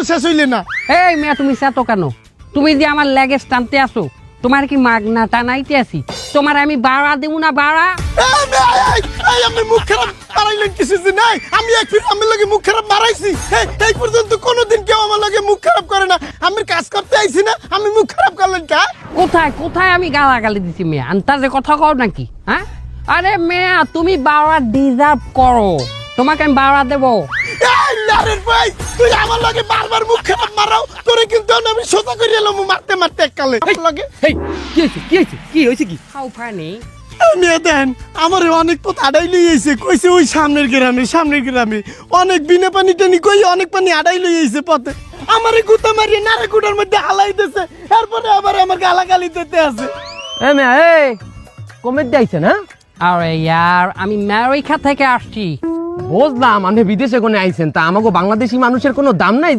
শেষ হইলে না। এই মেয়া তুমি চেতো কেন? তুমি যে আমার লেগেজ টানতে আসো, তোমার কি মাগনা টানাইতে আসি? তোমার আমি বাড়া দেবো না বাড়া? আমি মুখ খারাপ বাড়াইলেন কিছু যে নাই। আমি এক ফির আমার লগে মুখ খারাপ বাড়াইছি। এই পর্যন্ত কোনোদিন কেউ আমার লগে মুখ খারাপ করে না। আমি কাজ করতে আইছি না, আমি মুখ খারাপ করলেন কা? কোথায় কোথায় আমি গালাগালি দিছি মেয়া? আন্তাজে কথা কও নাকি? হ্যাঁ, আরে মেয়া তুমি বাড়া ডিজার্ভ করো, তোমাকে আমি বাড়া দেবো। লারের ভাই, তুই আমার লগে বারবার মুখ খারাপ মারাও, তোরে কিন্তু আমি সোজা করে এলাম মারতে মারতে এককালে লগে। এই কি হয়েছে কি হয়েছে কি হয়েছে কি? হাউ ফানি মেয়ে দেন আমার অনেক পথ আড়াই লইয়েছে, কইছে ওই সামনের গ্রামে অনেক বিনা পানি টানি কই অনেক পানি আড়াই লইয়েছে পথে। আমারে গুতা মারিয়ে নারে গুটার মধ্যে হালাইতেছে, এরপরে আবার আমার গালাগালি দিতে আছে। এ মেয়া এই কমে দিয়েছে না? আরে ইয়ার আমি আমেরিকা থেকে আসছি। বুঝলাম আপনি বিদেশে কোনে আইছেন, তা আমাকে বাংলাদেশি মানুষের কোনো দাম নাই?